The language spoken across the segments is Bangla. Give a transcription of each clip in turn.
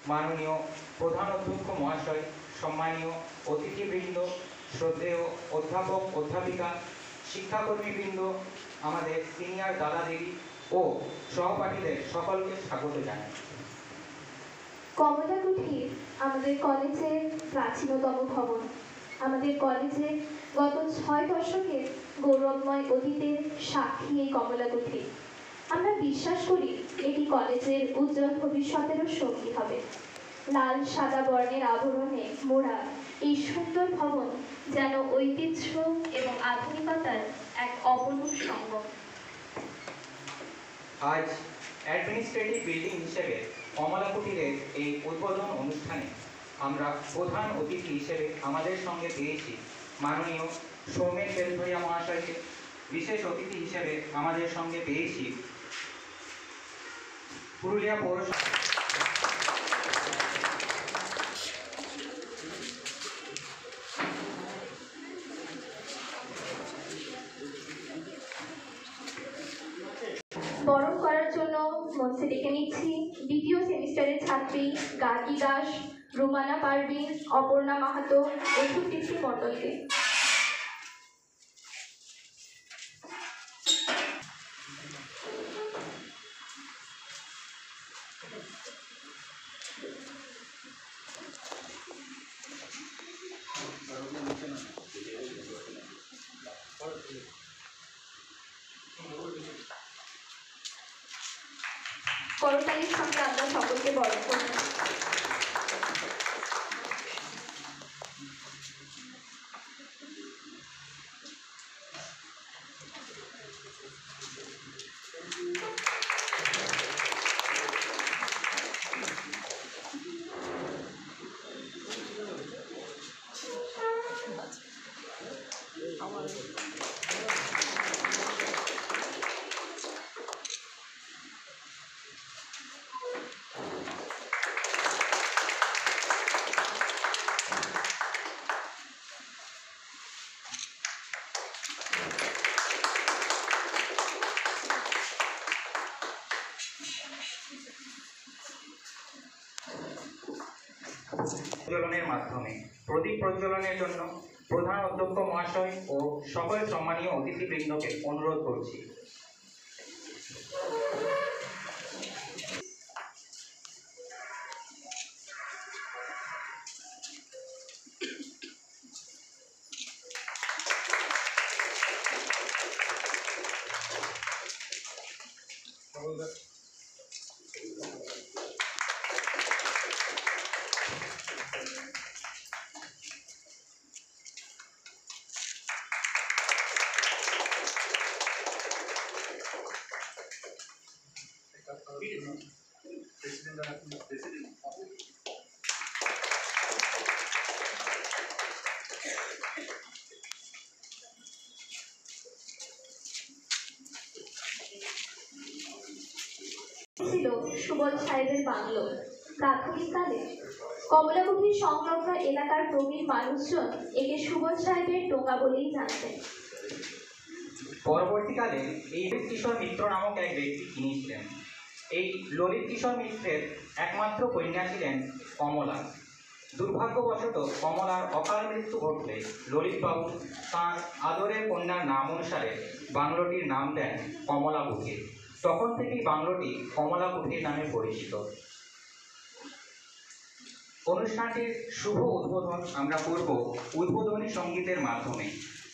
মাননীয় প্রধান অধ্যক্ষ মহাশয়, সম্মানীয় অতিথিবৃন্দ, শ্রদ্ধেয় অধ্যাপক অধ্যাপিকা, শিক্ষাকর্মীবৃন্দ, আমাদের সিনিয়র দাদা দিদি ও সহপাঠীদের সকলকে স্বাগত জানাই। কমলা কুঠির আমাদের কলেজের প্রাচীনতম ভবন। আমাদের কলেজে গত 6 দশকের গৌরবময় অতীতের সাক্ষী এই কমলা কুঠির। আমরা বিশ্বাস করি এটি কলেজের উজ্জ্বল ভবিষ্যতেরও সঙ্গী হবে। লাল সাদা বর্ণের আবরণে মোড়া এই সুন্দর ভবন যেন ঐতিহ্য এবং আধুনিকতার এক অপরূপ সঙ্গম। আজ অ্যাডমিনিস্ট্রেটিভ বিল্ডিং হিসেবে কমলা কুঠিরের এই উদ্বোধন অনুষ্ঠানে আমরা প্রধান অতিথি হিসেবে আমাদের সঙ্গে পেয়েছি মাননীয় সৌমেন বেলভরিয়া মহাশয়কে। বিশেষ অতিথি হিসেবে আমাদের সঙ্গে পেয়েছি পুরুলিয়া পৌরসভা বরণ করার জন্য মঞ্চে ডেকে নিচ্ছি দ্বিতীয় সেমিস্টারের ছাত্রী গার্গী দাস, রুমানা পারভিন, অপর্ণা মাহাতো ও সুতৃপ্তি মণ্ডলকে। করতালির সঙ্গে আমরা সকলকে বরণ করি। প্রজ্বলনের মাধ্যমে প্রদীপ প্রজ্বলনের জন্য প্রধান অধ্যক্ষ মহাশয় ও সকল সম্মানীয় অতিথিবৃন্দকে অনুরোধ করছি। ছিল সুবল সাহেবের বাংলো। প্রাথমিককালে কমলাকুঠির সংলগ্ন এলাকার প্রবীণ মানুষজন একে সুবল সাহেবের টোকা বলেই জানতেন। পরবর্তীকালে এই কিশোর মিত্র নামক এক ব্যক্তি কিনেছিলেন। এই ললিত কিশোর মিত্রের একমাত্র কন্যা ছিলেন কমলা। দুর্ভাগ্যবশত কমলার অকাল মৃত্যু ঘটলে ললিতবাবু তাঁর আদরের কন্যার নাম অনুসারে বাংলোটির নাম দেন কমলা কুঠির। তখন থেকেই বাংলোটি কমলা কুঠির নামে পরিচিত। অনুষ্ঠানটির শুভ উদ্বোধন আমরা করব উদ্বোধনী সঙ্গীতের মাধ্যমে।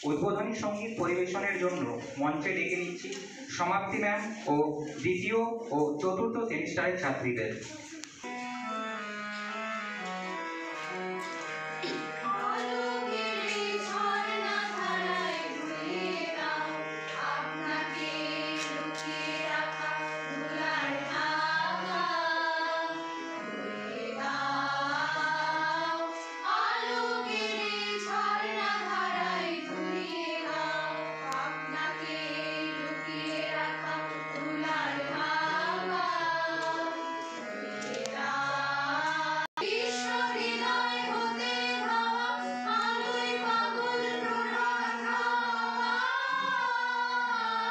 উদ্বোধনী সঙ্গীত পরিবেশনের জন্য মঞ্চে ডেকে নিচ্ছি সমাপ্তি ম্যাম ও দ্বিতীয় ও চতুর্থ সেমিস্টারের ছাত্রীদের।